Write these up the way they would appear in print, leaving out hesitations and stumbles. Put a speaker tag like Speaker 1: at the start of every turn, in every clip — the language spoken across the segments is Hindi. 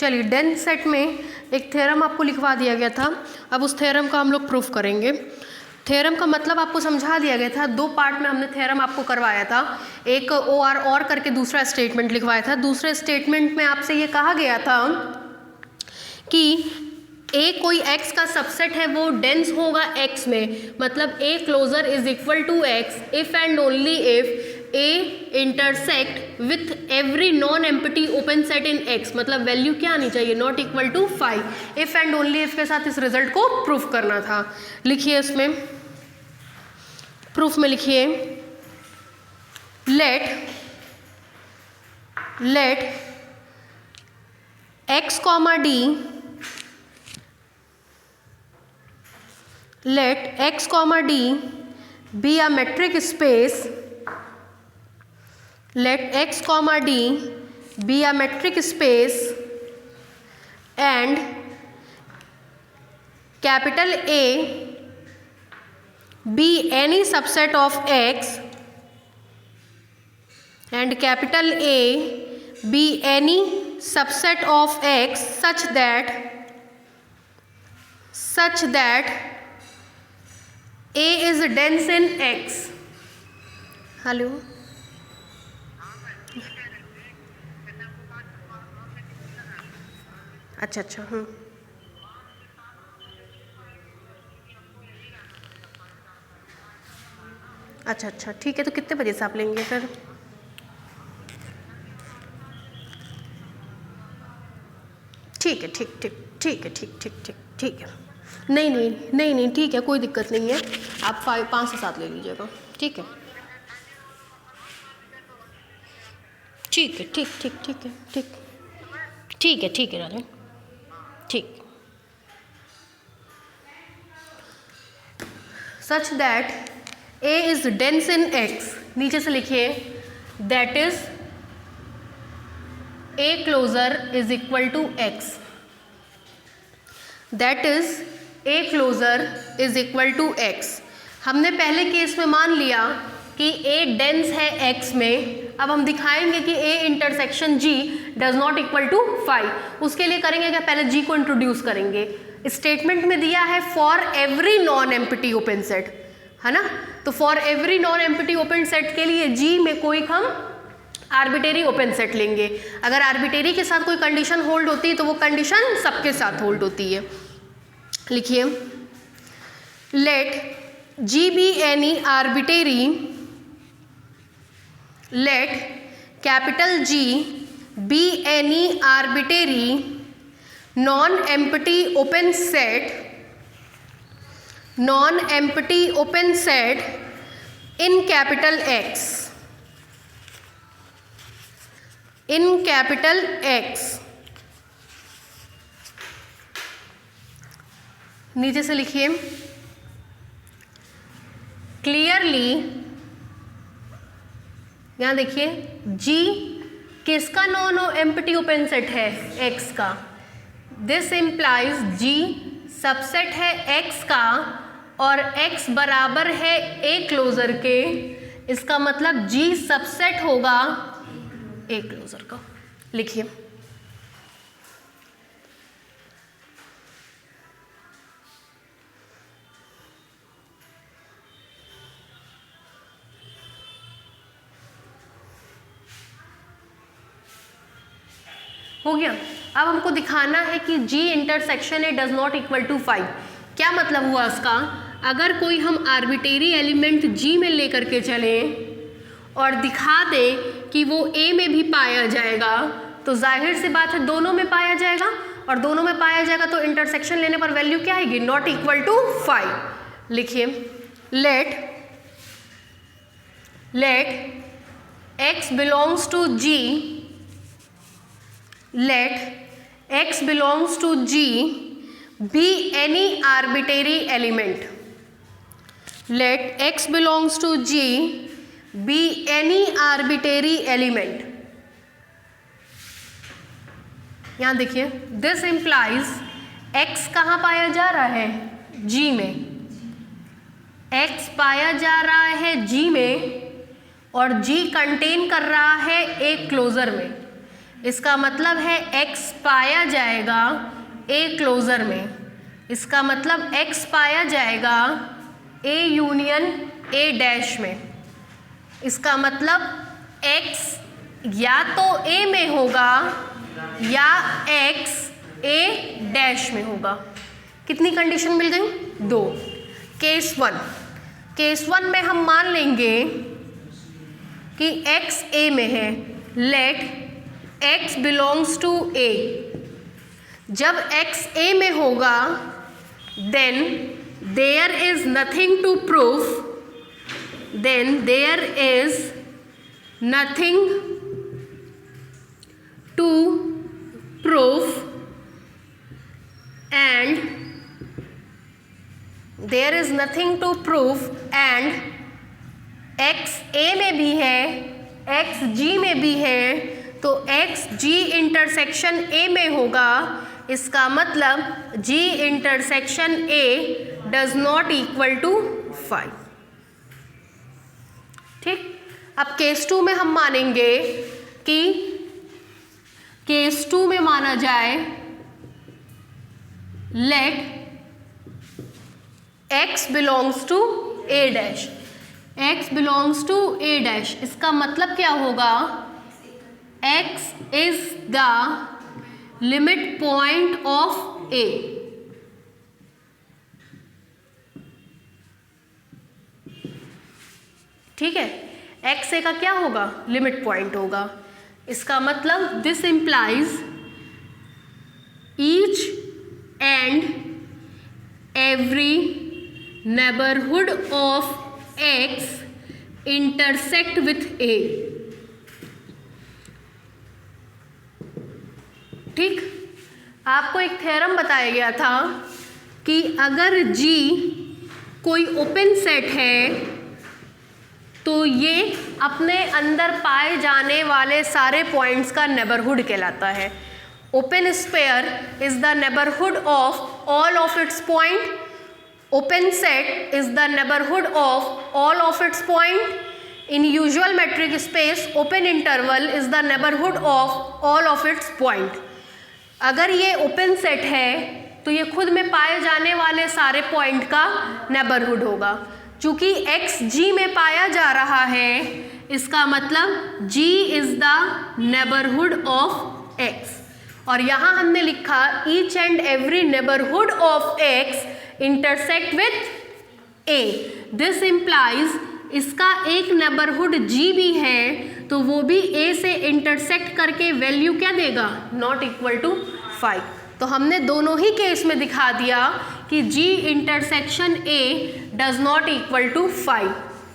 Speaker 1: चलिए डेंस सेट में एक थ्योरम आपको लिखवा दिया गया था, अब उस थ्योरम का हम लोग प्रूफ करेंगे। थ्योरम का मतलब आपको समझा दिया गया था, दो पार्ट में हमने थ्योरम आपको करवाया था, एक और करके दूसरा स्टेटमेंट लिखवाया था। दूसरे स्टेटमेंट में आपसे ये कहा गया था कि ए कोई एक्स का सबसेट है, वो डेंस होगा एक्स में, मतलब A closure is equal to X if and only if A intersect with every non empty open set in X, मतलब वैल्यू क्या आनी चाहिए, not equal to 5। If and only if के साथ इस रिजल्ट को प्रूफ करना था। लिखिए इसमें प्रूफ में लिखिए let X comma D, let x comma d be a metric space, let x comma d be a metric space and capital A be any subset of x and capital A be any subset of x such that A is dense in X। Hello, अच्छा, अच्छा ठीक है, तो कितने बजे से आप लेंगे फिर? ठीक है, ठीक है, नहीं ठीक है, कोई दिक्कत नहीं है, आप 5 से 7 ले लीजिएगा, ठीक है, ठीक है राजन, ठीक। Such that A is dense in X, नीचे से लिखिए that is A closure is equal to X, that is A closure is equal to X. हमने पहले केस में मान लिया कि ए डेंस है एक्स में, अब हम दिखाएंगे कि A intersection G does not equal to 5। उसके लिए करेंगे क्या, पहले जी को इंट्रोड्यूस करेंगे। स्टेटमेंट में दिया है for every non empty open set, है ना, तो for every non empty open set के लिए जी में कोई हम आर्बिटेरी ओपन सेट लेंगे। अगर आर्बिटेरी के साथ कोई कंडीशन होल्ड होती है तो वो कंडीशन सबके साथ होल्ड होती है। लिखिए let G be any arbitrary, let capital G be any arbitrary non empty open set in capital X, नीचे से लिखिए क्लियरली, यहां देखिए G किसका नॉन एम्प्टी ओपन सेट है, X का। दिस इम्प्लाइज G सबसेट है X का और X बराबर है A क्लोजर के, इसका मतलब G सबसेट होगा A क्लोजर का। लिखिए हो गया। अब हमको दिखाना है कि G intersection A does not equal to 5। क्या मतलब हुआ इसका, अगर कोई हम आर्बिटेरी एलिमेंट G में लेकर के चलें और दिखा दें कि वो A में भी पाया जाएगा, तो जाहिर सी बात है दोनों में पाया जाएगा, और दोनों में पाया जाएगा तो इंटरसेक्शन लेने पर वैल्यू क्या आएगी, नॉट इक्वल टू 5। लिखिए let x belongs to G, let x belongs to G be any arbitrary element, let x belongs to G be any arbitrary element। यहां देखिए this implies x कहाँ पाया जा रहा है, G में, x पाया जा रहा है G में और G कंटेन कर रहा है एक क्लोजर में। इसका मतलब है x पाया जाएगा A क्लोजर में, इसका मतलब x पाया जाएगा A यूनियन A डैश में, इसका मतलब x या तो A में होगा या x A डैश में होगा। कितनी कंडीशन मिल गई? 2। केस वन में हम मान लेंगे कि x A में है, let x belongs to A। जब x A में होगा then there is nothing to proof, then there is nothing to proof and there is nothing to prove and x A में भी है, x G में भी है, तो x G इंटरसेक्शन A में होगा, इसका मतलब G intersection A does not equal to 5। ठीक, अब केस 2 में हम मानेंगे कि केस 2 में माना जाए let x belongs to A dash, x belongs to A dash, इसका मतलब क्या होगा? x is the limit point of A। ठीक है, x A का क्या होगा? लिमिट पॉइंट होगा। इसका मतलब this implies each and every neighborhood of x intersect with A। ठीक, आपको एक थ्योरम बताया गया था कि अगर G कोई ओपन सेट है तो ये अपने अंदर पाए जाने वाले सारे पॉइंट्स का नेबरहुड कहलाता है। Open sphere is the neighborhood of all of its point. Open set is the neighborhood of all of its point. In usual metric space, open interval is the neighborhood of all of its point. अगर ये open set है तो ये खुद में पाए जाने वाले सारे पॉइंट का नेबरहुड होगा। चूँकि x G में पाया जा रहा है, इसका मतलब G is the neighborhood of x। और यहाँ हमने लिखा each and every neighbourhood of x intersect with A। This implies इसका एक नेबरहुड G भी है तो वो भी A से इंटरसेक्ट करके वैल्यू क्या देगा? Not equal to 5। तो हमने दोनों ही केस में दिखा दिया कि G intersection A does not equal to 5।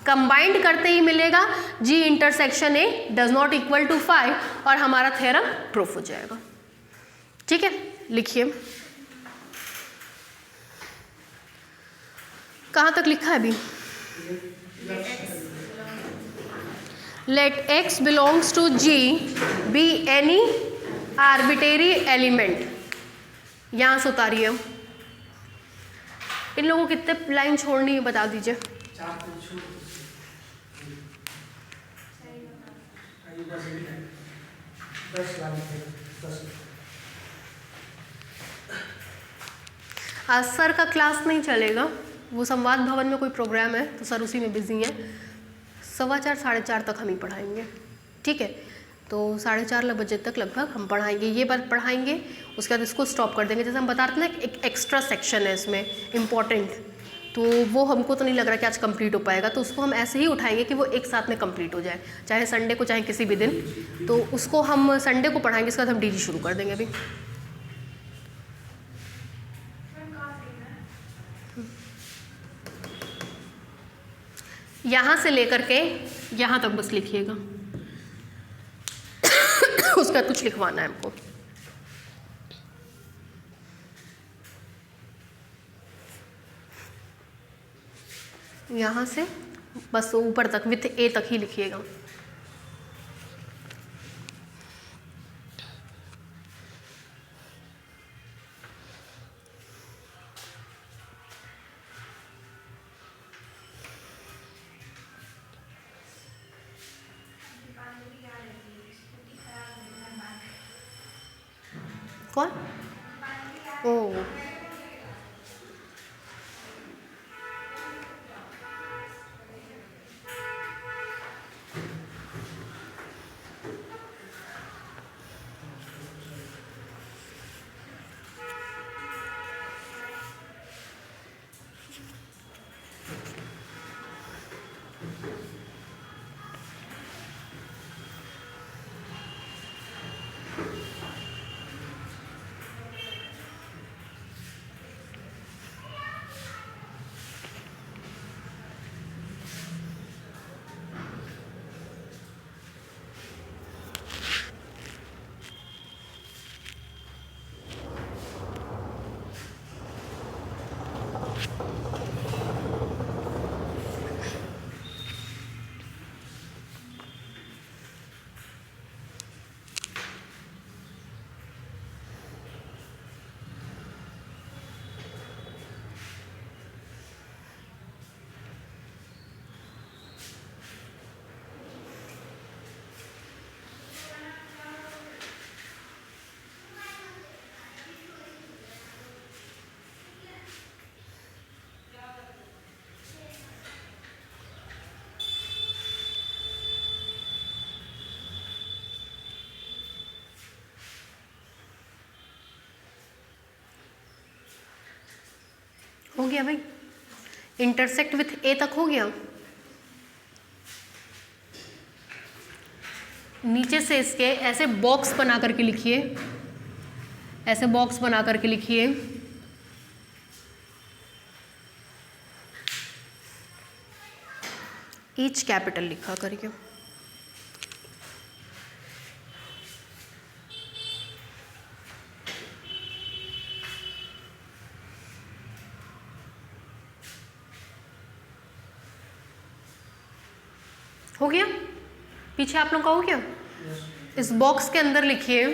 Speaker 1: Combined करते ही मिलेगा G intersection A does not equal to 5 और हमारा थ्योरम प्रूफ हो जाएगा। ठीक है, लिखिए कहाँ तक लिखा है अभी? Let x belongs to G be any arbitrary element. यहाँ से उतारिए। इन लोगों को कितने लाइन छोड़नी है बता दीजिए। आज सर का क्लास नहीं चलेगा, वो संवाद भवन में कोई प्रोग्राम है तो सर उसी में बिजी हैं। 4:15 साढ़े 4 तक हम ही पढ़ाएंगे। ठीक है, तो 4:30 बजे तक लगभग हम पढ़ाएंगे, ये बात पढ़ाएंगे, उसके बाद इसको स्टॉप कर देंगे। जैसे हम बता रहे थे ना, एक एक्स्ट्रा सेक्शन है इसमें इम्पॉर्टेंट, तो वो हमको तो नहीं लग रहा कि आज कंप्लीट हो पाएगा, तो उसको हम ऐसे ही उठाएंगे कि वो एक साथ में कंप्लीट हो जाए, चाहे संडे को चाहे किसी भी दिन। तो उसको हम संडे को पढ़ाएंगे, इसके बाद हम डीजी शुरू कर देंगे। अभी यहाँ से लेकर के यहाँ तक बस लिखिएगा, उसका कुछ लिखवाना है हमको। यहाँ से बस ऊपर तक विथ ए तक ही लिखिएगा। कौन? ओ, हो गया भाई, इंटरसेक्ट विथ ए तक हो गया। नीचे से इसके ऐसे बॉक्स बना करके लिखिए, ऐसे बॉक्स बना करके लिखिए। ईच कैपिटल लिखा करके। हो गया? पीछे आप लोग का हो गया? इस बॉक्स के अंदर लिखिए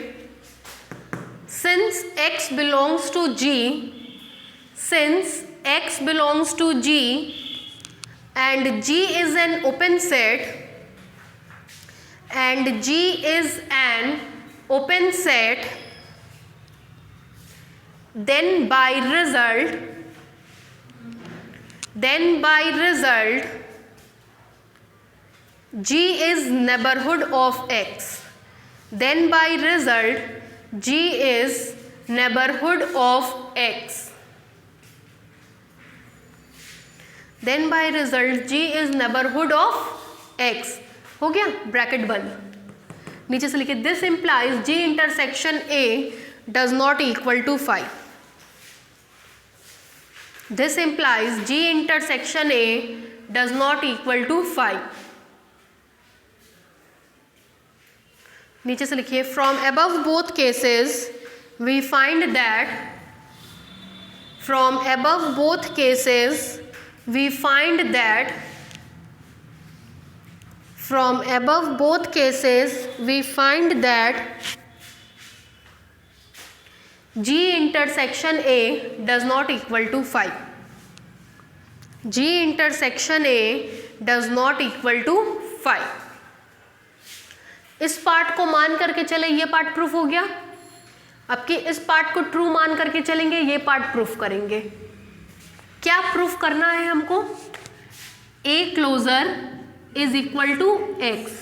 Speaker 1: since x belongs to G, since x belongs to G and G is an open set and G is an open set, then by result G is neighborhood of X, then by result G is neighborhood of X, then by result G is neighborhood of X। हो गया? ब्रैकेट बंद। नीचे से लिखिए this implies G intersection A does not equal to 5। This implies G intersection A does not equal to 5। नीचे से लिखिए from above both cases we find that from above both cases we find that from above both cases we find that G intersection A does not equal to 5। G intersection A does not equal to 5। इस पार्ट को मान करके चले, ये पार्ट प्रूफ हो गया। अब कि इस पार्ट को ट्रू मान करके चलेंगे, ये पार्ट प्रूफ करेंगे। क्या प्रूफ करना है हमको? A closure is equal to X.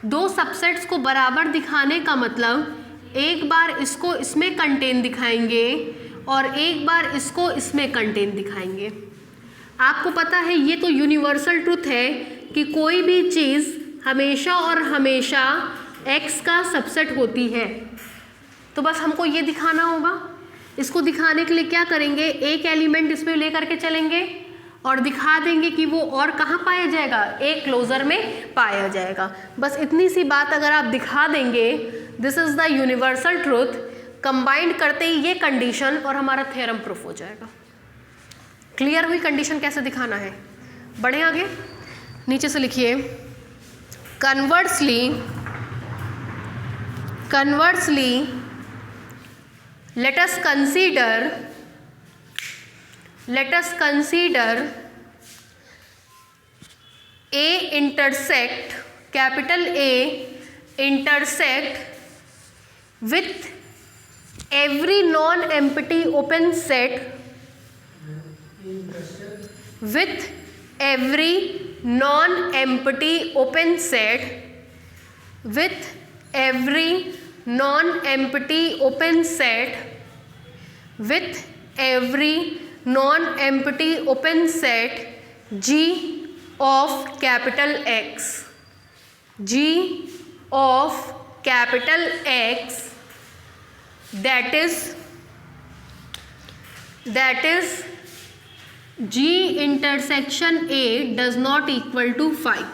Speaker 1: दो सबसेट्स को बराबर दिखाने का मतलब एक बार इसको इसमें कंटेन दिखाएंगे और एक बार इसको इसमें कंटेन दिखाएंगे। आपको पता है ये तो यूनिवर्सल ट्रूथ है कि कोई भी चीज़ हमेशा और हमेशा x का सबसेट होती है। तो बस हमको ये दिखाना होगा। इसको दिखाने के लिए क्या करेंगे, एक एलिमेंट इसमें ले करके चलेंगे और दिखा देंगे कि वो और कहाँ पाया जाएगा, एक क्लोजर में पाया जाएगा। बस इतनी सी बात अगर आप दिखा देंगे, this is the universal truth, combined करते ही ये कंडीशन और हमारा थ्योरम प्रूफ हो जाएगा। क्लियर हुई कंडीशन कैसे दिखाना है? बढ़े आगे। नीचे से लिखिए conversely let us consider A intersect, capital A intersect with every non-empty open set with every non-empty open set with every non-empty open set with every non-empty open set G of capital X. G of capital X, that is G intersection A does not equal to phi.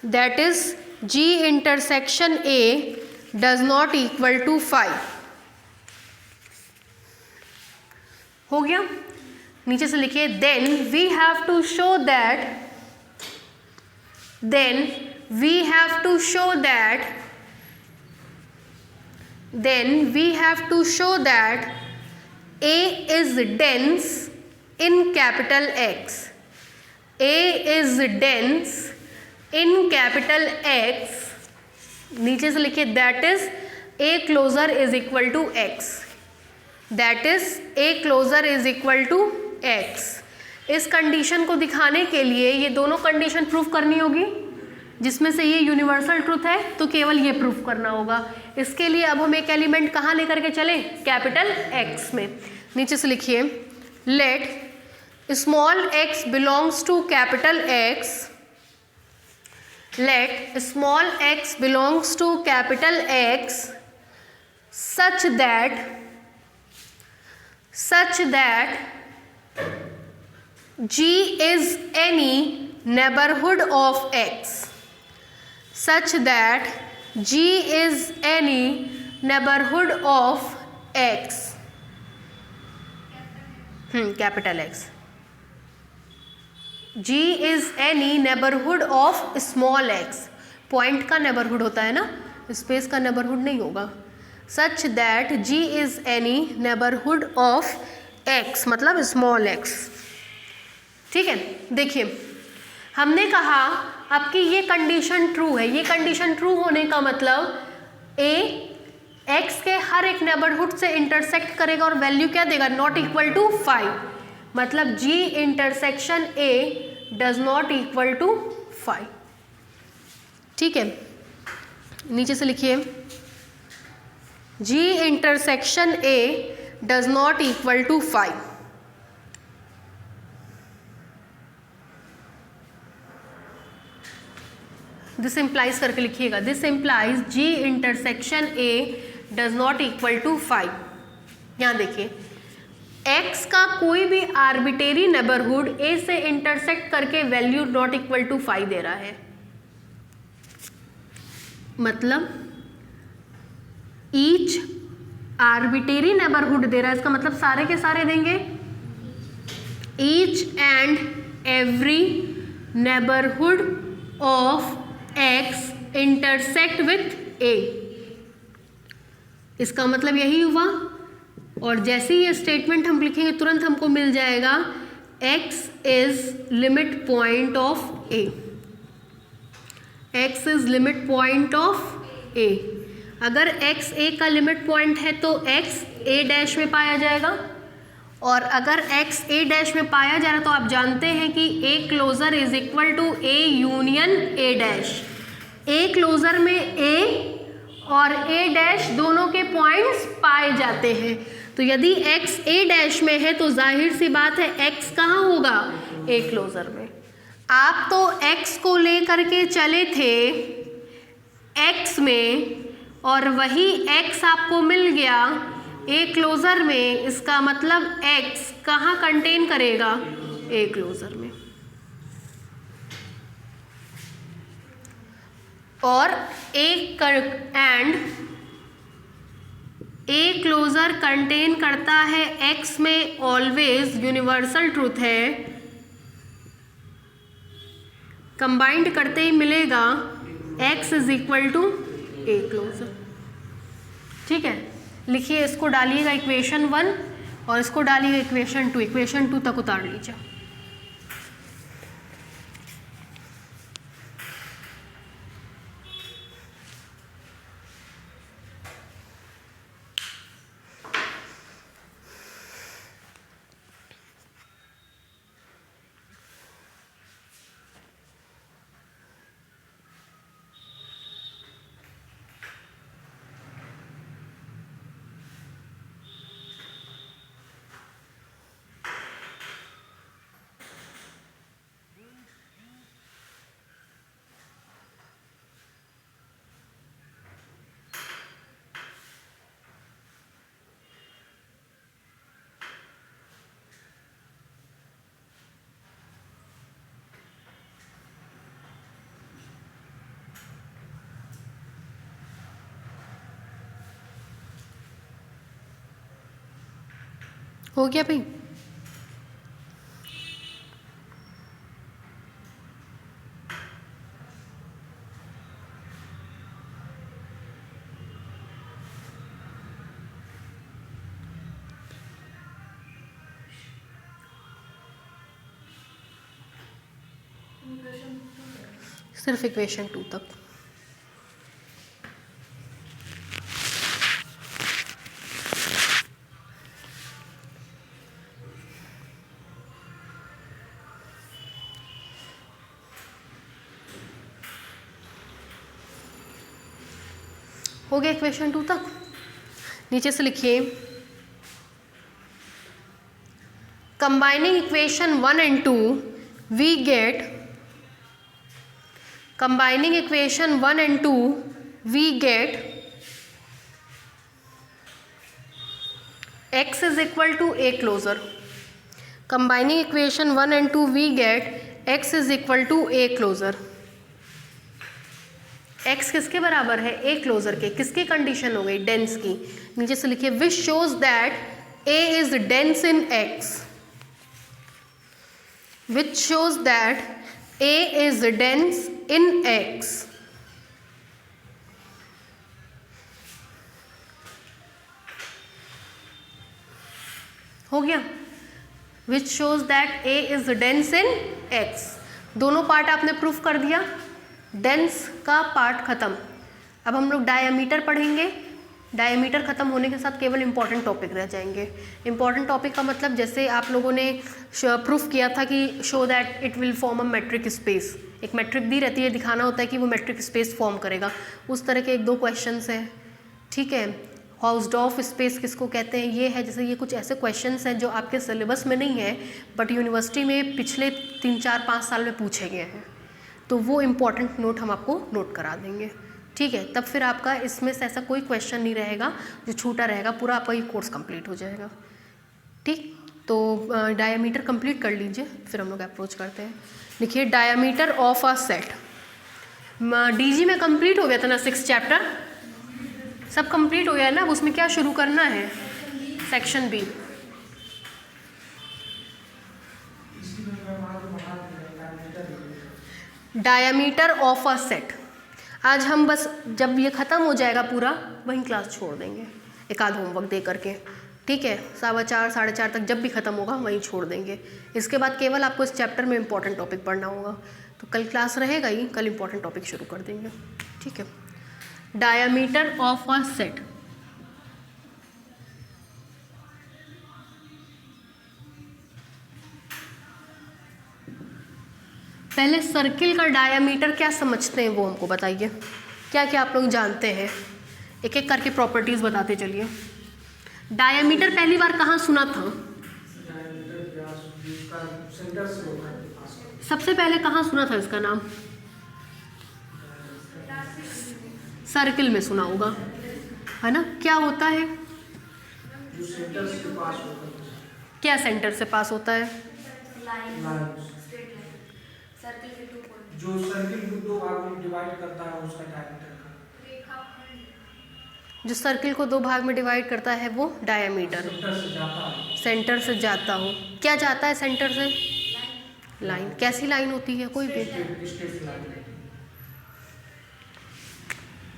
Speaker 1: That is G intersection A does not equal to phi. हो गया? नीचे से लिखिए then we have to show that A is dense in capital X. A is dense in capital X. नीचे से लिखिए that is A closure is equal to X. That is A closure is equal to X. इस कंडीशन को दिखाने के लिए ये दोनों कंडीशन प्रूफ करनी होगी, जिसमें से ये यूनिवर्सल ट्रूथ है तो केवल ये प्रूफ करना होगा। इसके लिए अब हम एक एलिमेंट कहाँ लेकर के चले? कैपिटल X में। नीचे से लिखिए let small x belongs to capital X, let small x belongs to capital X such that G is any neighborhood of X, such that G is any neighborhood of X, capital X. G is any neighborhood of small x. Point का नेबरहुड होता है ना, स्पेस का नेबरहुड नहीं होगा। Such that G is any neighborhood of x, मतलब स्मॉल x। ठीक है, देखिए हमने कहा आपकी ये कंडीशन ट्रू है। ये कंडीशन ट्रू होने का मतलब A x के हर एक नेबरहुड से इंटरसेक्ट करेगा और वैल्यू क्या देगा? नॉट इक्वल टू 5, मतलब G intersection A does not equal to 5। ठीक है, नीचे से लिखिए G intersection A does not equal to 5। This implies करके लिखिएगा, this implies G intersection A does not equal to 5। यहाँ देखिए x का कोई भी आर्बिटेरी नेबरहुड A से इंटरसेक्ट करके वैल्यू नॉट इक्वल टू 5 दे रहा है, मतलब ईच आर्बिटेरी नेबरहुड दे रहा है। इसका मतलब सारे के सारे देंगे, each and every neighbourhood of x intersect with A। इसका मतलब यही हुआ, और जैसे ही ये स्टेटमेंट हम लिखेंगे तुरंत हमको मिल जाएगा x is limit point of A, x is limit point of A। अगर x A का लिमिट पॉइंट है तो x A डैश में पाया जाएगा, और अगर x A डैश में पाया जा रहा तो आप जानते हैं कि A closure is equal to A union A dash. A closure में A और A डैश दोनों के पॉइंट्स पाए जाते हैं, तो यदि x A डैश में है तो जाहिर सी बात है x कहाँ होगा? A क्लोजर में। आप तो x को लेकर के चले थे x में, और वही x आपको मिल गया A क्लोजर में। इसका मतलब x कहाँ कंटेन करेगा? A क्लोजर में। और A क्लोजर कंटेन करता है x में ऑलवेज, यूनिवर्सल ट्रूथ है। कंबाइंड करते ही मिलेगा x is equal to A closure. ठीक है, लिखिए, इसको डालिएगा इक्वेशन 1 और इसको डालिएगा इक्वेशन 2। इक्वेशन 2 तक उतार लीजिए। हो गया भाई? सिर्फ इक्वेशन 2 तक। हो गया इक्वेशन 2 तक? नीचे से लिखिए, combining equation 1 and 2 we get, combining equation 1 and 2 we get x is equal to a closure. Combining equation 1 and 2 we get x is equal to a closure. x किसके बराबर है? a closure के। किसकी कंडीशन हो गई? डेंस की। नीचे से लिखिए, which shows that a is dense in x, which shows that a is dense in x. हो गया? which shows that a is dense in x. दोनों पार्ट आपने प्रूफ कर दिया, डेंस का पार्ट खत्म। अब हम लोग डायमीटर पढ़ेंगे। डायमीटर खत्म होने के साथ केवल इंपॉर्टेंट टॉपिक रह जाएंगे। इंपॉर्टेंट टॉपिक का मतलब जैसे आप लोगों ने प्रूफ किया था कि show that it will form a metric space. एक मेट्रिक दी रहती है, दिखाना होता है कि वो मेट्रिक स्पेस फॉर्म करेगा। उस तरह के 1-2 क्वेश्चंस हैं, ठीक है। हाउसडॉर्फ स्पेस किसको कहते हैं, ये है। जैसे ये कुछ ऐसे क्वेश्चंस हैं जो आपके सिलेबस में नहीं है बट यूनिवर्सिटी में पिछले 3-4-5 साल में पूछे गए हैं, तो वो इम्पॉर्टेंट नोट हम आपको नोट करा देंगे, ठीक है। तब फिर आपका इसमें से ऐसा कोई क्वेश्चन नहीं रहेगा जो छूटा रहेगा, पूरा आपका ये कोर्स कंप्लीट हो जाएगा, ठीक। तो डायमीटर कंप्लीट कर लीजिए, फिर हम लोग अप्रोच करते हैं। देखिए, diameter of a set, DG में कंप्लीट हो गया था ना 6 चैप्टर, सब कंप्लीट हो गया है ना। अब उसमें क्या शुरू करना है? Section B. Diameter of a set. आज हम बस जब ये ख़त्म हो जाएगा पूरा वहीं क्लास छोड़ देंगे, एक आध होमवर्क दे करके, ठीक है। 4:15 4:30 तक जब भी ख़त्म होगा वहीं छोड़ देंगे। इसके बाद केवल आपको इस चैप्टर में इंपॉर्टेंट टॉपिक पढ़ना होगा। तो कल क्लास रहेगा ही, कल इंपॉर्टेंट टॉपिक शुरू कर देंगे, ठीक है। डायमीटर ऑफ अ सेट, पहले सर्किल का डायमीटर क्या समझते हैं वो हमको बताइए। क्या क्या आप लोग जानते हैं? एक एक करके प्रॉपर्टीज़ बताते चलिए। डायमीटर पहली बार कहाँ सुना था? सबसे पहले कहाँ सुना था इसका नाम? सर्किल में सुना होगा, है ना। क्या होता है?
Speaker 2: जो सेंटर से पास होता है।
Speaker 1: क्या सेंटर से पास होता है?
Speaker 2: सर्किल के 2 पॉइंट, जो सर्किल को 2 भाग में डिवाइड करता है उसका डायमीटर का रेखाखंड।
Speaker 1: जो सर्किल को 2 भाग में डिवाइड करता है वो डायमीटर।
Speaker 2: सेंटर से जाता है।
Speaker 1: सेंटर से जाता हो। क्या जाता है सेंटर से? लाइन। कैसी लाइन होती है?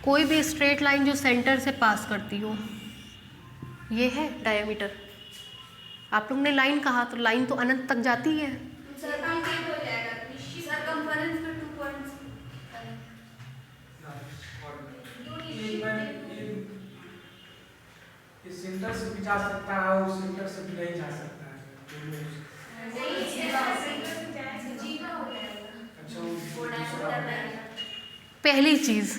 Speaker 1: कोई भी स्ट्रेट लाइन जो सेंटर से पास करती हो, ये है डायमीटर। आप लोग ने लाइन कहा तो लाइन तो अनंत तक जाती है।
Speaker 2: सेंटर से भी जा सकता है और सेंटर से भी नहीं जा सकता है।
Speaker 1: पहली चीज़,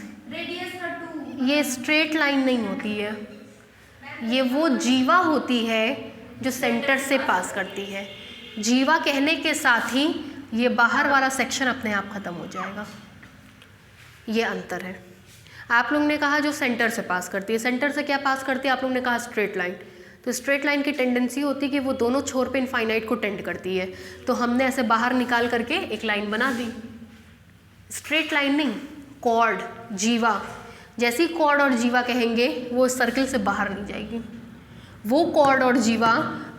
Speaker 1: ये स्ट्रेट लाइन नहीं होती है, ये वो जीवा होती है जो सेंटर से पास करती है। जीवा कहने के साथ ही ये बाहर वाला सेक्शन अपने आप ख़त्म हो जाएगा, ये अंतर है। आप लोग ने कहा जो सेंटर से पास करती है, सेंटर से क्या पास करती है? आप लोग ने कहा स्ट्रेट लाइन। तो स्ट्रेट लाइन की टेंडेंसी होती है कि वो दोनों छोर पे इनफाइनाइट को टेंड करती है, तो हमने ऐसे बाहर निकाल करके एक लाइन बना दी। स्ट्रेट लाइन नहीं, कॉर्ड, जीवा। जैसे ही कॉर्ड और जीवा कहेंगे वो सर्किल से बाहर नहीं जाएगी। वो कॉर्ड और जीवा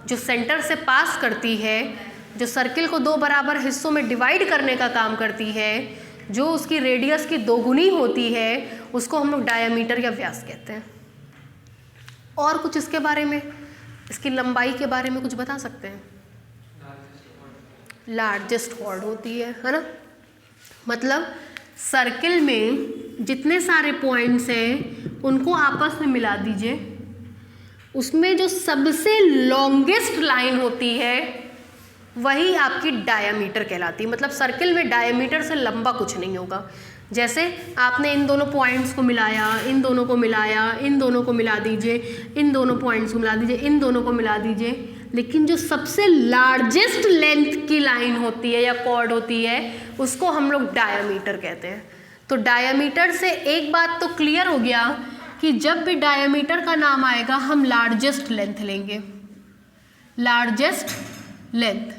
Speaker 1: जो सेंटर से पास करती है, जो सर्किल को 2 बराबर हिस्सों में डिवाइड करने का काम करती है, जो उसकी रेडियस की 2 गुनी होती है, उसको हम लोग डायामीटर या व्यास कहते हैं। और कुछ इसके बारे में, इसकी लंबाई के बारे में कुछ बता सकते हैं? लार्जेस्ट कॉर्ड होती है ना। मतलब सर्किल में जितने सारे पॉइंट्स हैं उनको आपस में मिला दीजिए, उसमें जो सबसे लॉन्गेस्ट लाइन होती है वही आपकी डायामीटर कहलाती है। मतलब सर्किल में डायामीटर से लंबा कुछ नहीं होगा। जैसे आपने इन दोनों पॉइंट्स को मिलाया, इन दोनों को मिलाया, इन दोनों को मिला दीजिए, इन दोनों पॉइंट्स को मिला दीजिए, इन दोनों को मिला दीजिए, लेकिन जो सबसे लार्जेस्ट लेंथ की लाइन होती है या कॉर्ड होती है उसको हम लोग डायामीटर कहते हैं। तो डायामीटर से एक बात तो क्लियर हो गया कि जब भी डायामीटर का नाम आएगा हम लार्जेस्ट लेंथ लेंगे। लार्जेस्ट लेंथ,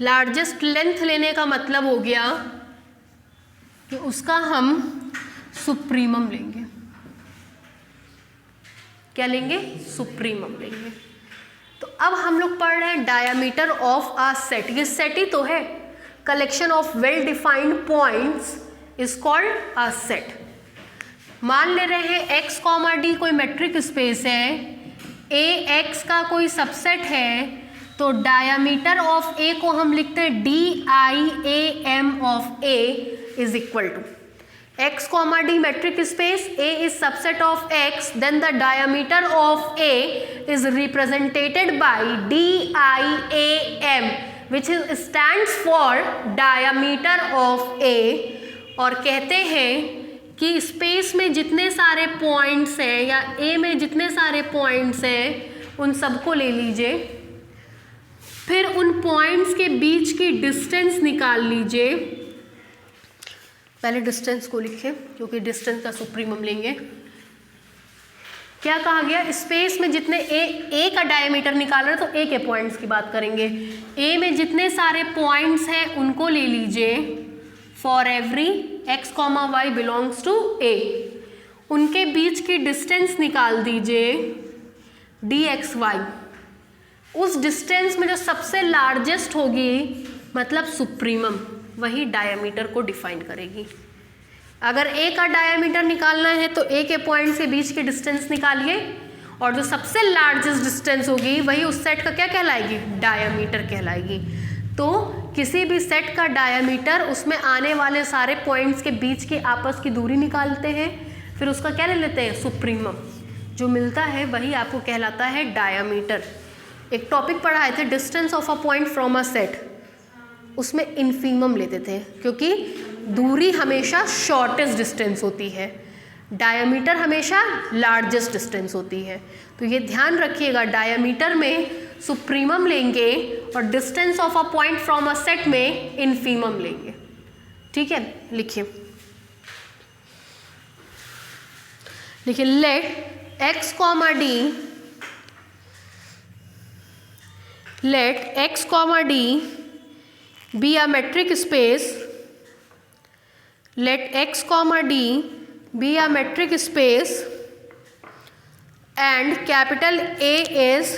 Speaker 1: लार्जेस्ट लेंथ लेने का मतलब हो गया कि उसका हम सुप्रीमम लेंगे। क्या लेंगे? सुप्रीमम लेंगे। तो अब हम लोग पढ़ रहे हैं डायामीटर ऑफ अ सेट। ये सेट ही तो है, collection of well defined points is called a set. मान ले रहे हैं x, d कोई मेट्रिक स्पेस है, a x का कोई सबसेट है, तो डायामीटर ऑफ a को हम लिखते हैं DIAM of a is equal to x, d metric space, a is subset of x, then the diameter of a is represented by DIAM, which stands for diameter of a। और कहते हैं कि स्पेस में जितने सारे पॉइंट्स हैं या a में जितने सारे पॉइंट्स हैं उन सबको ले लीजिए, फिर उन पॉइंट्स के बीच की डिस्टेंस निकाल लीजिए। पहले डिस्टेंस को लिखें क्योंकि डिस्टेंस का सुप्रीमम लेंगे। क्या कहा गया? स्पेस में जितने ए का डायमीटर निकाल रहे तो ए के पॉइंट्स की बात करेंगे। ए में जितने सारे पॉइंट्स हैं उनको ले लीजिए, for every x, y belongs to A. उनके बीच की डिस्टेंस निकाल दीजिए dxy। उस डिस्टेंस में जो सबसे लार्जेस्ट होगी मतलब सुप्रीमम, वही डायमीटर को डिफाइन करेगी। अगर ए का डायमीटर निकालना है तो ए के पॉइंट से बीच की डिस्टेंस निकालिए, और जो सबसे लार्जेस्ट डिस्टेंस होगी वही उस सेट का क्या कहलाएगी? डायमीटर कहलाएगी। तो किसी भी सेट का डायमीटर उसमें आने वाले सारे पॉइंट्स के बीच की आपस की दूरी निकालते हैं, फिर उसका क्या ले लेते हैं? सुप्रीमम। जो मिलता है वही आपको कहलाता है डायमीटर। एक टॉपिक पढ़ाए थे distance of a point from a set, उसमें इन्फीमम लेते थे क्योंकि दूरी हमेशा शॉर्टेस्ट डिस्टेंस होती है, डायमीटर हमेशा लार्जेस्ट डिस्टेंस होती है। तो ये ध्यान रखिएगा, डायमीटर में सुप्रीमम लेंगे और distance of a point from a set में इन्फीमम लेंगे। ठीक है, लिखिए let x, d be a metric space, let x, d be a metric space and capital A is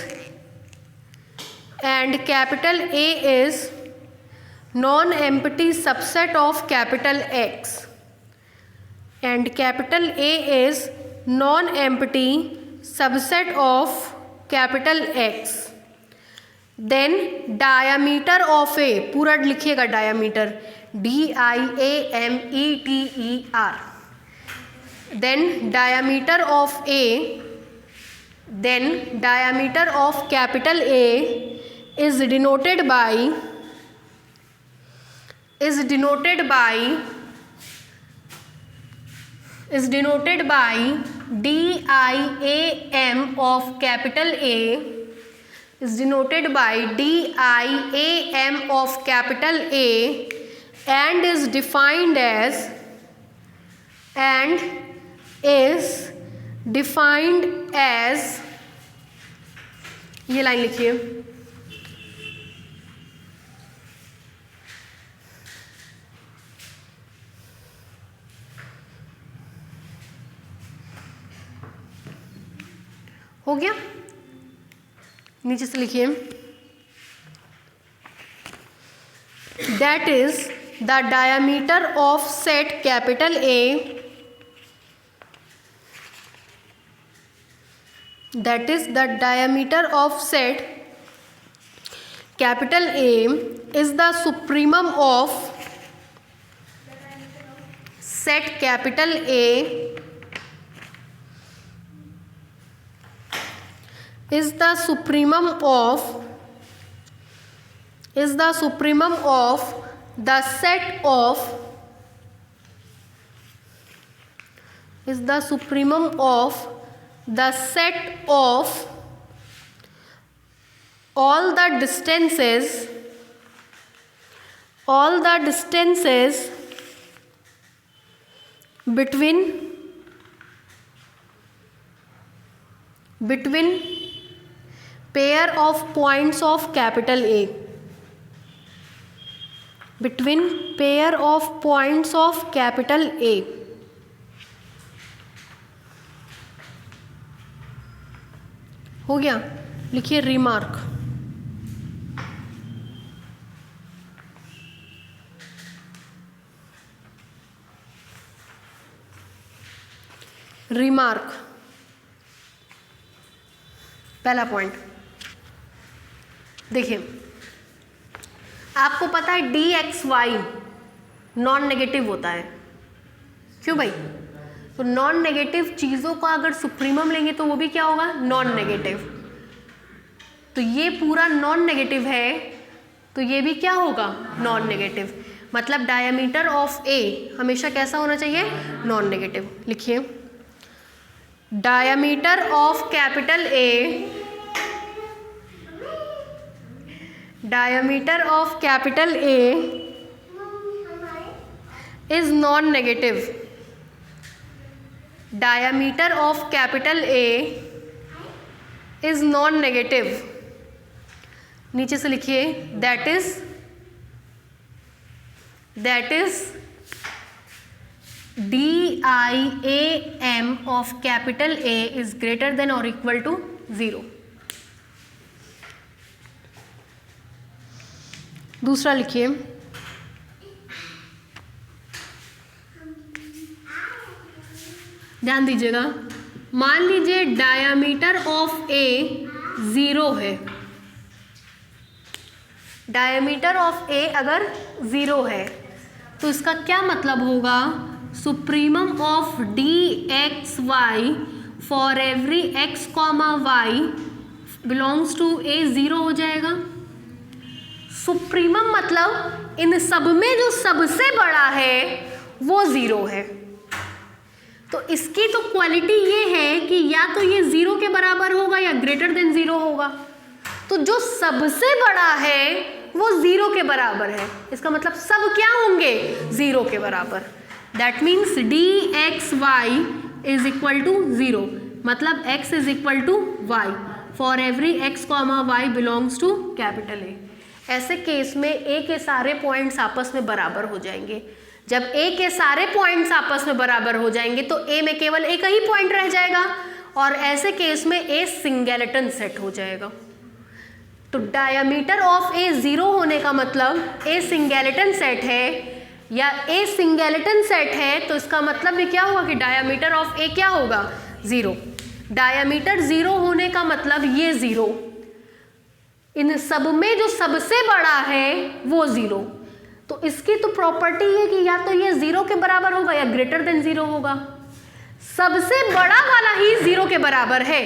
Speaker 1: non-empty subset of capital X, and capital A is non-empty subset of capital X। Then diameter of A, पूरा लिखिएगा diameter, DIAMETER। Then diameter of A, then diameter of capital A is denoted by DIAM of capital A is denoted by DIAM of capital A and is defined as ये लाइन लिखिए, हो गया। नीचे से लिखिए, that is the diameter of set capital A, that is the diameter of set capital A is the supremum of set capital A is the supremum of the set of the set of all the distances between pair of points of capital A, between pair of points of capital A. हो गया, लिखिए रिमार्क। रिमार्क, पहला पॉइंट देखिए, आपको पता है d x y non negative होता है, क्यों भाई? तो नॉन नेगेटिव चीज़ों का अगर सुप्रीमम लेंगे तो वो भी क्या होगा? Non negative. तो ये पूरा नॉन नेगेटिव है, तो ये भी क्या होगा? Non negative. मतलब डायमीटर ऑफ ए हमेशा कैसा होना चाहिए? Non negative. लिखिए, diameter of capital A, diameter of capital A is non negative. Diameter of capital A is non negative. नीचे से लिखिए, that is DIAM of capital A is greater than और इक्वल टू 0। दूसरा लिखिए, ध्यान दीजिएगा, मान लीजिए डायामीटर ऑफ ए 0 है, डायामीटर ऑफ ए अगर 0 है तो इसका क्या मतलब होगा? Supremum of DXY for every x, y belongs to A 0 हो जाएगा। सुप्रीमम मतलब इन सब में जो सबसे बड़ा है वो 0 है। तो इसकी तो क्वालिटी ये है कि या तो ये 0 के बराबर होगा या ग्रेटर देन 0 होगा। तो जो सबसे बड़ा है वो 0 के बराबर है, इसका मतलब सब क्या होंगे? 0 के बराबर। That means DXY is equal to 0, मतलब x is equal to y for every x, y belongs to capital A। ऐसे केस में A के सारे पॉइंट्स आपस में बराबर हो जाएंगे। जब A के सारे पॉइंट्स आपस में बराबर हो जाएंगे तो A में केवल एक ही पॉइंट रह जाएगा और ऐसे केस में A सिंगलेटन सेट हो जाएगा। तो डायमीटर ऑफ A 0 होने का मतलब A सिंगलेटन सेट है, या A सिंगलेटन सेट है तो इसका मतलब भी क्या होगा कि डायमीटर ऑफ A क्या होगा? 0। डायमीटर 0 होने का मतलब ये 0, इन सब में जो सबसे बड़ा है वो 0। तो इसकी तो प्रॉपर्टी है कि या तो ये 0 के बराबर होगा या ग्रेटर देन 0 होगा। सबसे बड़ा वाला ही 0 के बराबर है।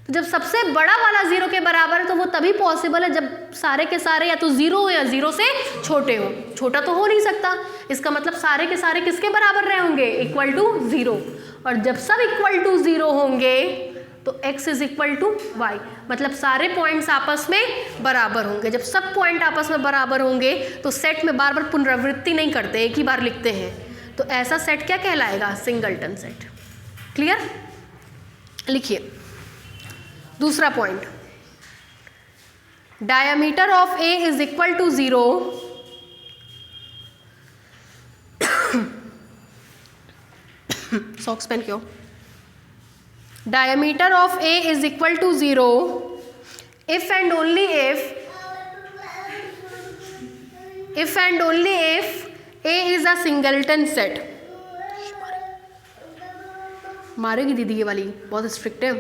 Speaker 1: तो जब सबसे बड़ा वाला 0 के बराबर है तो वो तभी पॉसिबल है जब सारे के सारे या तो 0 हो या 0 से छोटे हो। छोटा तो हो नहीं सकता, इसका मतलब सारे के सारे किसके बराबर रहे होंगे? Equal to 0। और जब सब इक्वल टू 0 होंगे तो x is equal to y, मतलब सारे पॉइंट्स आपस में बराबर होंगे। जब सब पॉइंट आपस में बराबर होंगे तो सेट में बार बार पुनरावृत्ति नहीं करते, एक ही बार लिखते हैं। तो ऐसा सेट क्या कहलाएगा? Singleton set. क्लियर? लिखिए दूसरा point, diameter of A is equal to 0 socks पहन क्यों? Diameter of A is equal to 0 if and only if A is a singleton set. मारेगी दीदी ये वाली, बहुत स्ट्रिक्ट है।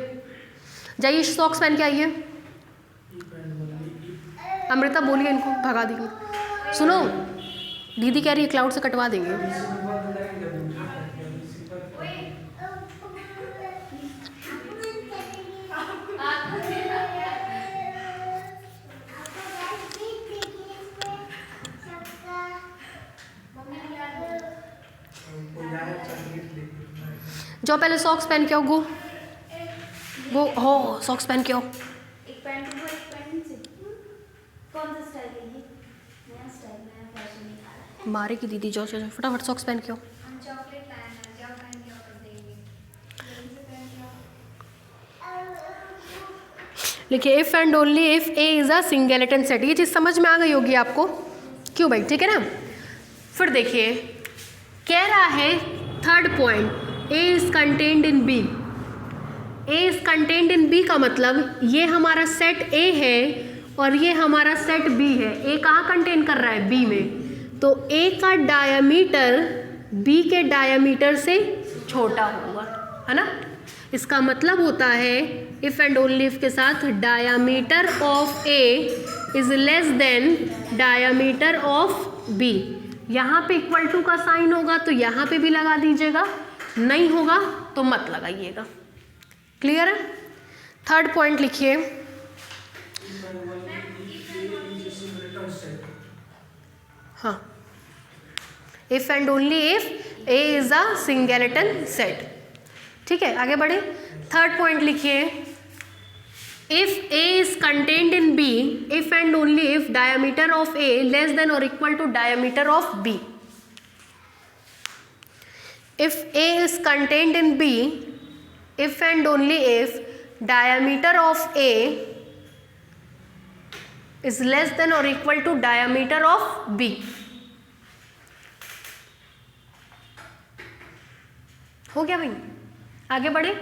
Speaker 1: जाइए सॉक्स पहन के आइए। अमृता बोलिए इनको, भगा देंगे। सुनो, दीदी कह रही है क्लाउड से कटवा देंगे। जाओ पहले सॉक्स पहन के आओ। गो हो, सॉक्स पहन के आओ।
Speaker 3: एक पैंट को एक पैंट से कौन सा स्टाइल है ये? नया स्टाइल, नया फैशन निकाला है।
Speaker 1: मारे की दीदी, जाओ जाओ फटाफट सॉक्स पहन के आओ।
Speaker 3: हम चॉकलेट लाए हैं, जाओ पहन के ऑर्डर देंगे। जल्दी से पहन के आओ।
Speaker 1: लिखिए if and only if A is a singleton set. ये चीज़ समझ में आ गई होगी आपको, क्यों भाई, ठीक है ना। फिर देखिए कह रहा है third point, A is contained in B. A is contained in B का मतलब ये हमारा सेट ए है और ये हमारा सेट बी है। ए कहाँ कंटेन कर रहा है? बी में। तो ए का डायमीटर बी के डायमीटर से छोटा होगा, है ना। इसका मतलब होता है इफ एंड ओनली इफ के साथ diameter of A is less than diameter of B. यहाँ पे इक्वल टू का साइन होगा तो यहाँ पे भी लगा दीजिएगा, नहीं होगा तो मत लगाइएगा। क्लियर है। थर्ड पॉइंट लिखिए, हाँ, if and only if A is a singleton set. ठीक है, आगे बढ़े। थर्ड पॉइंट लिखिए, if A is contained in B, if and only if diameter of A less than और equal to diameter of B. If A is contained in B, if and only if diameter of A is less than or equal to diameter of B. हो गया भाई, आगे बढ़े।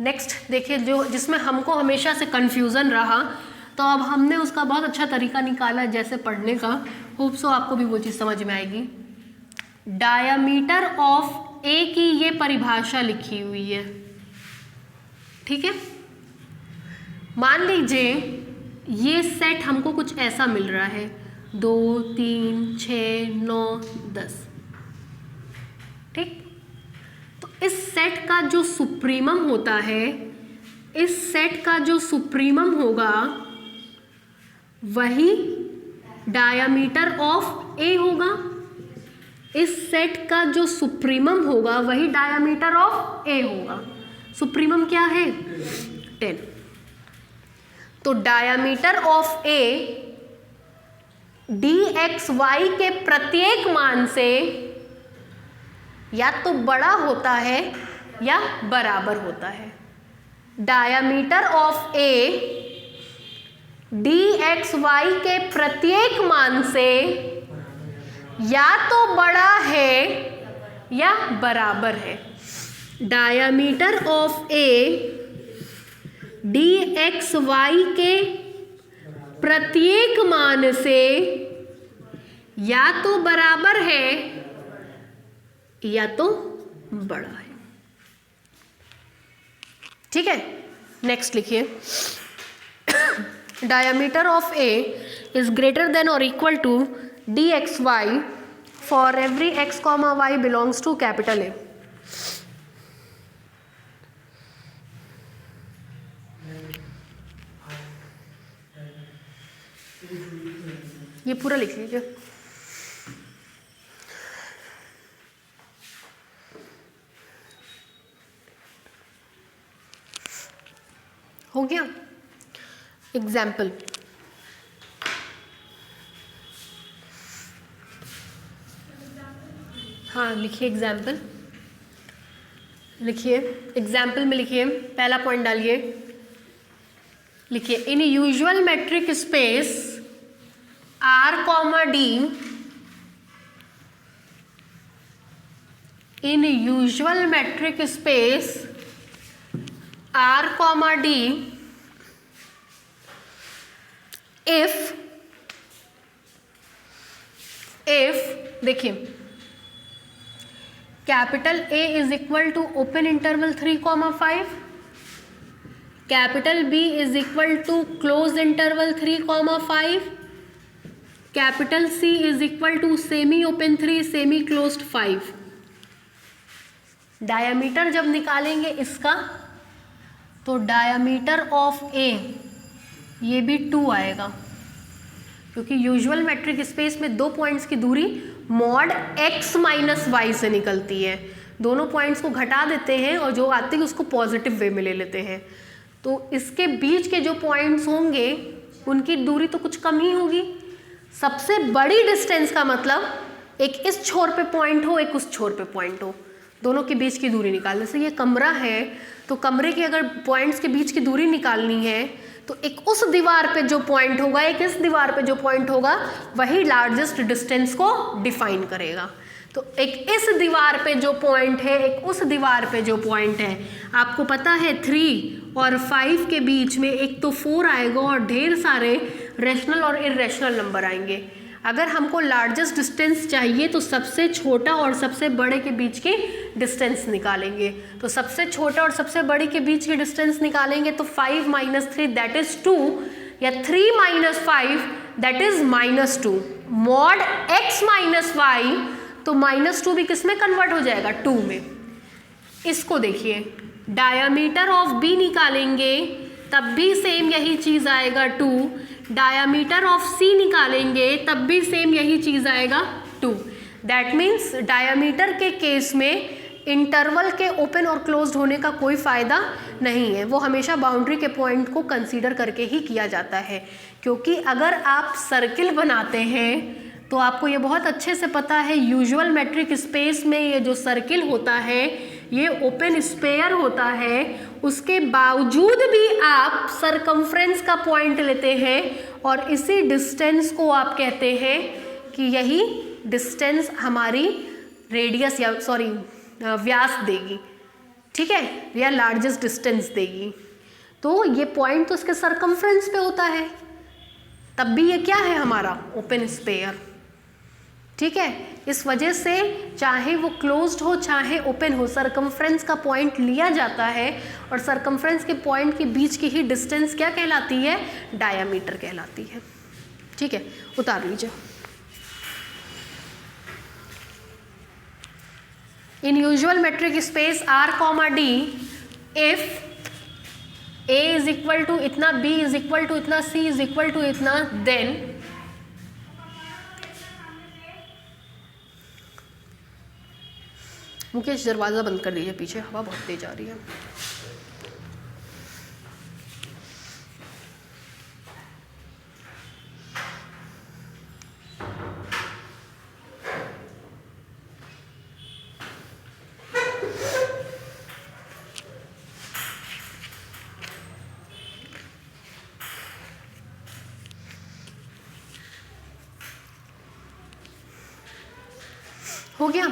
Speaker 1: नेक्स्ट देखिए, जो जिसमें हमको हमेशा से कंफ्यूजन रहा, तो अब हमने उसका बहुत अच्छा तरीका निकाला जैसे पढ़ने का। होप सो आपको भी वो चीज़ समझ में आएगी। डायमीटर ऑफ ए की ये परिभाषा लिखी हुई है, ठीक है। मान लीजिए ये सेट हमको कुछ ऐसा मिल रहा है, 2 3 6 9 10, ठीक। तो इस सेट का जो सुप्रीमम होता है, इस सेट का जो सुप्रीमम होगा वही डायमीटर ऑफ ए होगा। इस सेट का जो सुप्रीमम होगा वही डायमीटर ऑफ ए होगा। सुप्रीमम क्या है? 10। तो diameter of A d x y के प्रत्येक मान से या तो बड़ा होता है या बराबर होता है। Diameter of A d x y के प्रत्येक मान से या तो बड़ा है या बराबर है। Diameter of A d x y के प्रत्येक मान से या तो बराबर है या तो बड़ा है, ठीक है। नेक्स्ट लिखिए, diameter of A is greater than और equal to D x Y for every X comma Y belongs to capital A. ये पूरा लिख लीजिए। हो गया। एग्जाम्पल, हाँ लिखिए एग्जाम्पल, लिखिए एग्जाम्पल में लिखिए, पहला पॉइंट डालिए, लिखिए in usual metric space R, D in usual metric space R, D, if देखिए capital A is equal to open interval 3,5, capital B is equal to close interval 3,5, capital C is equal to semi open 3 semi closed 5। Diameter जब निकालेंगे इसका तो डायामीटर ऑफ A ये भी 2 आएगा, क्योंकि यूजुअल मेट्रिक स्पेस में दो पॉइंट्स की दूरी मॉड x माइनस वाई से निकलती है। दोनों पॉइंट्स को घटा देते हैं और जो आती है उसको पॉजिटिव वे में ले लेते हैं, तो इसके बीच के जो पॉइंट्स होंगे उनकी दूरी तो कुछ कम ही होगी। सबसे बड़ी डिस्टेंस का मतलब एक इस छोर पे पॉइंट हो, एक उस छोर पे पॉइंट हो, दोनों के बीच की दूरी निकालने से। ये कमरा है तो कमरे के अगर पॉइंट्स के बीच की दूरी निकालनी है तो एक उस दीवार पे जो पॉइंट होगा, एक इस दीवार पे जो पॉइंट होगा, वही लार्जेस्ट डिस्टेंस को डिफाइन करेगा। तो एक इस दीवार पे जो पॉइंट है, एक उस दीवार पे जो पॉइंट है, आपको पता है 3 और 5 के बीच में एक तो 4 आएगा और ढेर सारे रेशनल और इरेशनल नंबर आएंगे। अगर हमको लार्जेस्ट डिस्टेंस चाहिए तो सबसे छोटा और सबसे बड़े के बीच की डिस्टेंस निकालेंगे। तो सबसे छोटा और सबसे बड़ी के बीच की डिस्टेंस निकालेंगे तो 5 - 3 दैट इज 2, या 3 - 5 that is -2। Mod x minus y, तो -2 भी किस में कन्वर्ट हो जाएगा, 2 में। इसको देखिए, डायामीटर ऑफ B निकालेंगे तब भी सेम यही चीज़ आएगा 2, डायामीटर ऑफ C निकालेंगे तब भी सेम यही चीज़ आएगा 2। दैट मीन्स डायामीटर के केस में इंटरवल के ओपन और क्लोज्ड होने का कोई फ़ायदा नहीं है, वो हमेशा बाउंड्री के पॉइंट को कंसीडर करके ही किया जाता है। क्योंकि अगर आप सर्किल बनाते हैं तो आपको ये बहुत अच्छे से पता है, यूजुअल मेट्रिक स्पेस में ये जो सर्किल होता है ये ओपन स्पेयर होता है, उसके बावजूद भी आप सरकमफ्रेंस का पॉइंट लेते हैं और इसी डिस्टेंस को आप कहते हैं कि यही डिस्टेंस हमारी रेडियस या व्यास देगी, ठीक है, या लार्जेस्ट डिस्टेंस देगी। तो ये पॉइंट तो इसके सरकमफ्रेंस पे होता है, तब भी ये क्या है हमारा ओपन स्पेयर, ठीक है। इस वजह से चाहे वो क्लोज्ड हो चाहे ओपन हो, सरकमफ्रेंस का पॉइंट लिया जाता है और सरकमफ्रेंस के पॉइंट के बीच की ही डिस्टेंस क्या कहलाती है, डायामीटर कहलाती है, ठीक है। उतार लीजिए। In usual metric space R, D, if A is equal to इतना, B इज इक्वल टू इतना, C इज इक्वल टू इतना, देन मुकेश दरवाज़ा बंद कर दीजिए, पीछे हवा बहुत तेज आ रही है। हो गया।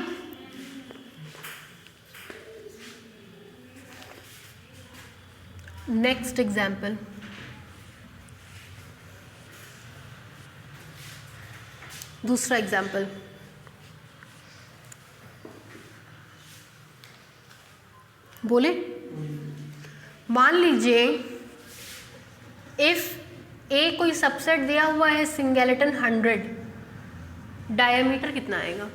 Speaker 1: नेक्स्ट एग्जाम्पल, दूसरा एग्जाम्पल, बोले, मान लीजिए इफ A कोई सबसेट दिया हुआ है सिंगलेटन 100, डायमीटर कितना आएगा,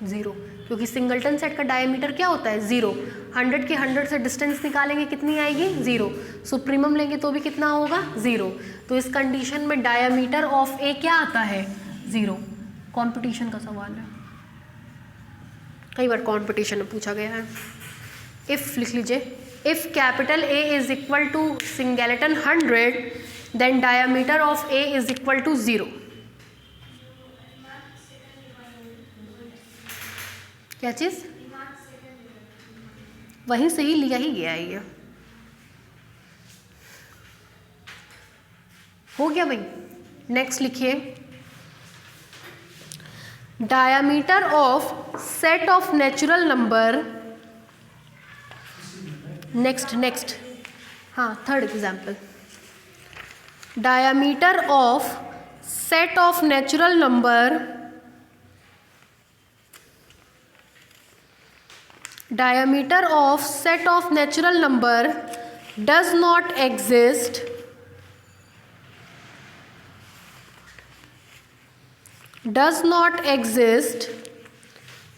Speaker 1: 0, क्योंकि सिंगलटन सेट का डायमीटर क्या होता है, 0। 100 के 100 से डिस्टेंस निकालेंगे कितनी आएगी, 0। सुप्रीमम लेंगे तो भी कितना होगा, 0। तो इस कंडीशन में डायमीटर ऑफ A क्या आता है, 0। कंपटीशन का सवाल है, कई बार कंपटीशन में पूछा गया है। इफ लिख लीजिए, if capital A is equal to singleton 100 then diameter of A is equal to 0। क्या चीज़, वहीं से ही लिया ही गया है ये, हो गया भाई। नेक्स्ट लिखिए, diameter of set of natural number, next, हाँ third example, diameter of set of natural number, diameter of set of natural number does not exist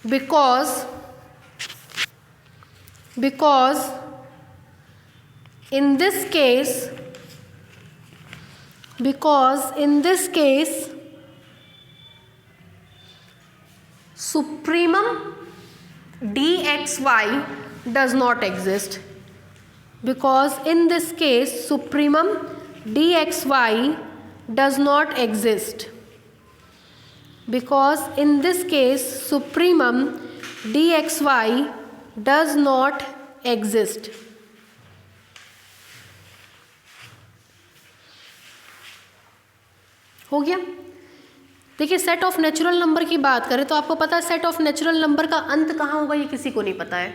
Speaker 1: because in this case supremum dxy does not exist, because in this case supremum dxy does not exist, because in this case supremum dxy does not exist. हो गया। देखिए सेट ऑफ नेचुरल नंबर की बात करें तो आपको पता है सेट ऑफ नेचुरल नंबर का अंत कहाँ होगा ये किसी को नहीं पता है।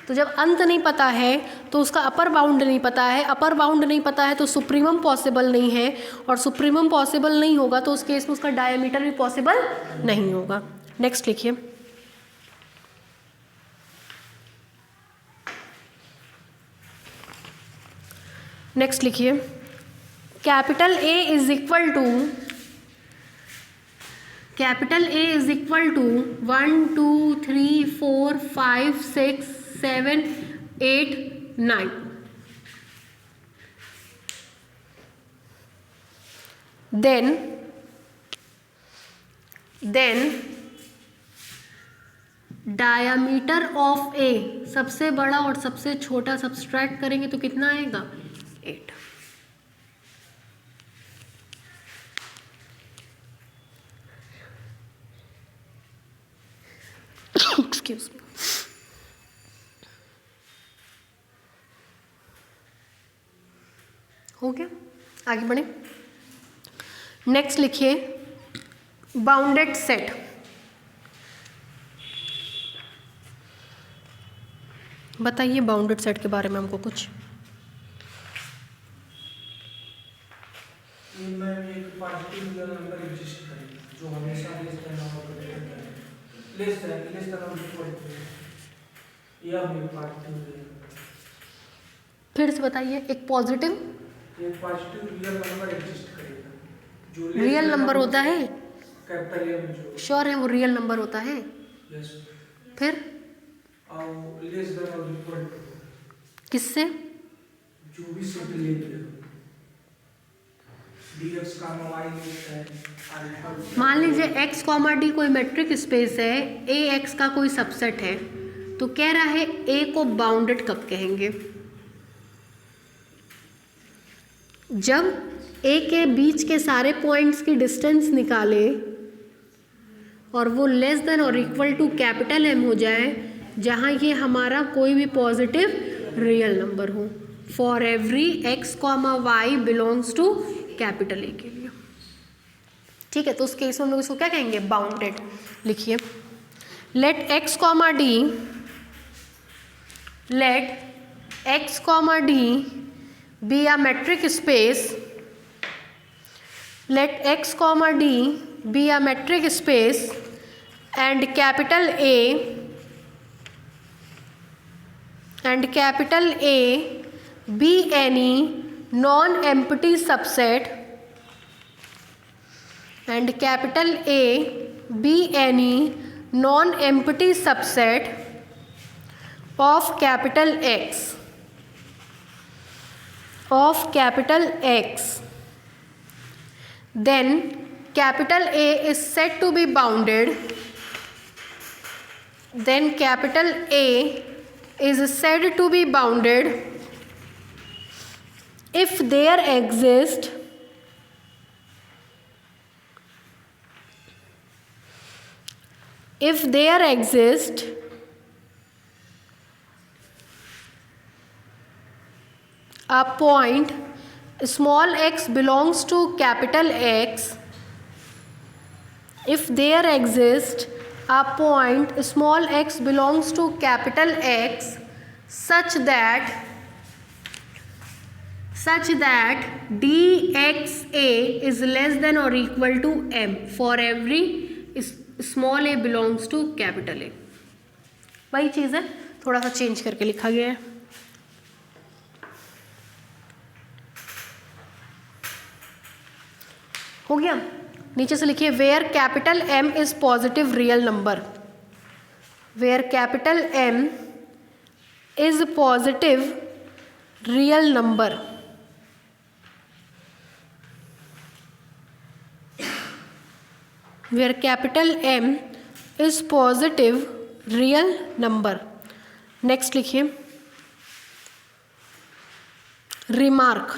Speaker 1: तो जब अंत नहीं पता है तो उसका अपर बाउंड नहीं पता है, अपर बाउंड नहीं पता है तो सुप्रीमम पॉसिबल नहीं है, और सुप्रीमम पॉसिबल नहीं होगा तो उस केस में उसका डायमीटर भी पॉसिबल नहीं होगा। नेक्स्ट लिखिए, capital A is equal to 1 2 3 4 5 6 7 8 9। then diameter of A, सबसे बड़ा और सबसे छोटा सब्सट्रैक्ट करेंगे तो कितना आएगा 8। Excuse me. हो गया, आगे बढ़े। नेक्स्ट लिखिए बाउंडेड सेट। बताइए बाउंडेड सेट के बारे में हमको कुछ।
Speaker 2: इनमें एक पार्टिकुलर नंबर एग्जिस्ट करेगा जो हमेशा लेस देन और ग्रेटर देन लेस देन और इक्वल टू या भी पार्टिकुलर।
Speaker 1: फिर से बताइए, एक पॉजिटिव
Speaker 2: रियल नंबर एग्जिस्ट करेगा जो
Speaker 1: रियल नंबर होता है,
Speaker 2: कैपिटल ए में जो
Speaker 1: श्योर है वो रियल नंबर होता है।
Speaker 2: यस।
Speaker 1: फिर
Speaker 2: और लेस देन और इक्वल टू
Speaker 1: किससे,
Speaker 2: जो भी सेट ले dx का y है अल्फा।
Speaker 1: मान लीजिए x, d कोई मैट्रिक स्पेस है, a x का कोई सबसेट है, तो कह रहा है a को बाउंडेड कब कहेंगे, जब a के बीच के सारे पॉइंट्स की डिस्टेंस निकाले और वो लेस देन और इक्वल टू कैपिटल M हो जाए, जहाँ ये हमारा कोई भी पॉजिटिव रियल नंबर हो, for every x, y belongs to capital A के लिए। ठीक है, तो उस केस में हम लोग इसको क्या कहेंगे, बाउंडेड। लिखिए let x, d be a metric space, let x, d be a metric space and capital A be any non-empty subset, and capital A be any non-empty subset of capital X, then capital A is said to be bounded, if there exist a point small x belongs to capital X if there exists a point small x belongs to capital X such that dxa is less than or equal to m for every small a belongs to capital A। वही चीज़ है, थोड़ा सा चेंज करके लिखा गया है। हो गया। नीचे से लिखिए where capital M is positive real number, where capital M is positive real number, where capital M is positive real number. Next लिखिए रिमार्क,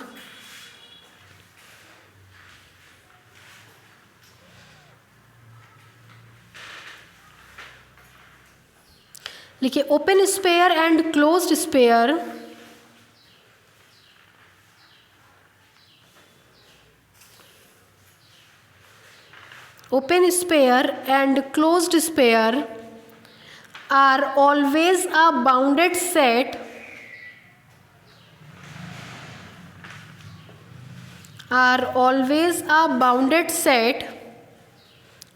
Speaker 1: लिखिए open sphere and closed sphere open sphere and closed sphere are always a bounded set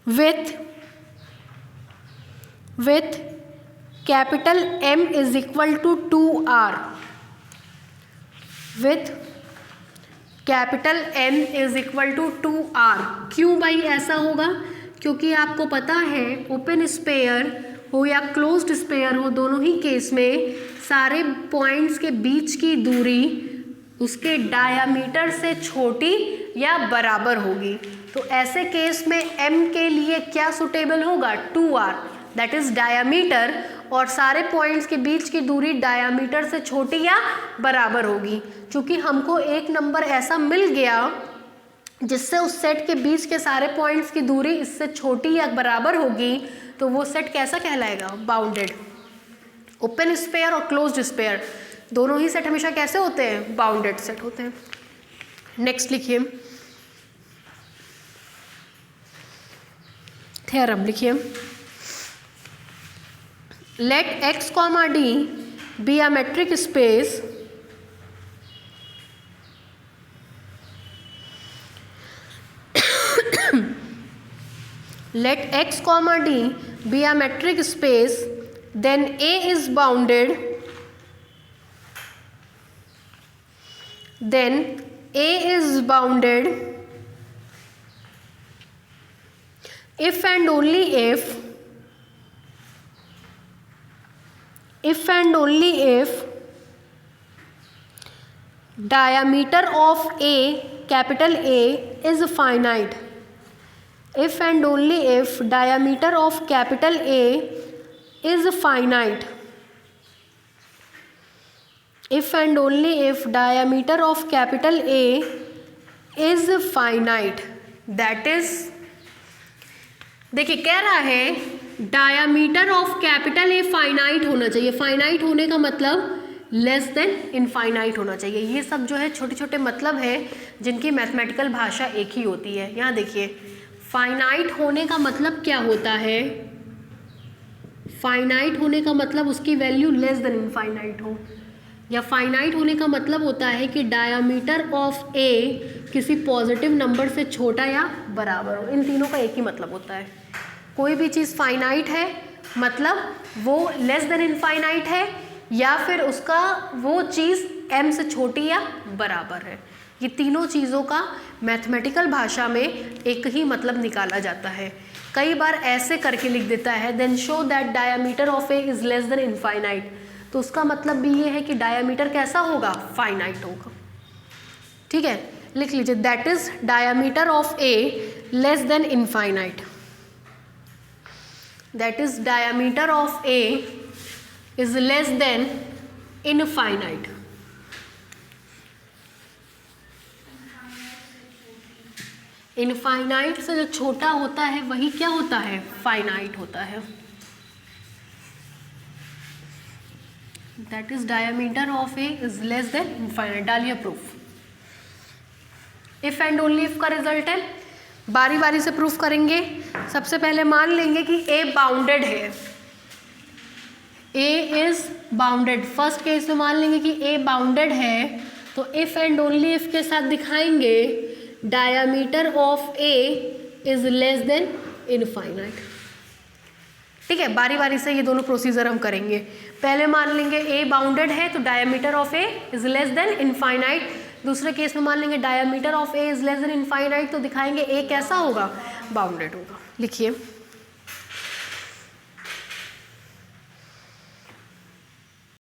Speaker 1: with capital M is equal to 2R, with capital M is equal to 2R। क्यों भाई ऐसा होगा? क्योंकि आपको पता है ओपन स्पेयर हो या क्लोज्ड स्पेयर हो, दोनों ही केस में सारे पॉइंट्स के बीच की दूरी उसके डायामीटर से छोटी या बराबर होगी। तो ऐसे केस में M के लिए क्या सुटेबल होगा? 2R, दैट इज डायामीटर, और सारे पॉइंट्स के बीच की दूरी डायामीटर से छोटी या बराबर होगी। चूँकि हमको एक नंबर ऐसा मिल गया जिससे उस सेट के बीच के सारे पॉइंट्स की दूरी इससे छोटी या बराबर होगी, तो वो सेट कैसा कहलाएगा? बाउंडेड। ओपन स्पेयर और क्लोज्ड स्पेयर दोनों ही सेट हमेशा कैसे होते हैं? बाउंडेड सेट होते हैं। नेक्स्ट लिखिए थ्योरम, लिखिए let x comma d be a metric space let x comma d be a metric space, then A is bounded, if and only if diameter of A, capital A, is finite, if and only if diameter of capital A is finite, if and only if diameter of capital A is finite, that is, देखिए कह रहा है diameter of capital a finite होना चाहिए। फाइनाइट होने का मतलब लेस देन इनफाइनाइट होना चाहिए। ये सब जो है छोटे छोटे मतलब है जिनकी मैथमेटिकल भाषा एक ही होती है। यहाँ देखिए फाइनाइट होने का मतलब क्या होता है? फाइनाइट होने का मतलब उसकी वैल्यू लेस देन इनफाइनाइट हो, या फाइनाइट होने का मतलब होता है कि डायामीटर ऑफ ए किसी पॉजिटिव नंबर से छोटा या बराबर हो। इन तीनों का एक ही मतलब होता है। कोई भी चीज़ फाइनाइट है मतलब वो लेस देन इनफाइनाइट है, या फिर उसका वो चीज़ m से छोटी या बराबर है। ये तीनों चीज़ों का मैथमेटिकल भाषा में एक ही मतलब निकाला जाता है। कई बार ऐसे करके लिख देता है then show that diameter of A is less than infinite, तो उसका मतलब भी ये है कि डायामीटर कैसा होगा? फाइनाइट होगा। ठीक है, लिख लीजिए that is diameter of A less than infinite, that is diameter of A is less than infinite. Infinite से जो छोटा होता है वही क्या होता है? फाइनाइट होता है। That is diameter of A is less than infinite. डालिए proof. If and only if का रिजल्ट है, बारी बारी से प्रूफ करेंगे। सबसे पहले मान लेंगे कि ए बाउंडेड है, ए इज बाउंडेड। फर्स्ट केस में मान लेंगे कि ए बाउंडेड है, तो इफ एंड ओनली इफ के साथ दिखाएंगे diameter of A is less than infinite. ठीक है, बारी बारी से ये दोनों प्रोसीजर हम करेंगे। पहले मान लेंगे ए बाउंडेड है तो diameter of A is less than infinite. दूसरे केस में मान लेंगे diameter of A is less than infinite, तो दिखाएंगे ए कैसा होगा, बाउंडेड होगा। लिखिए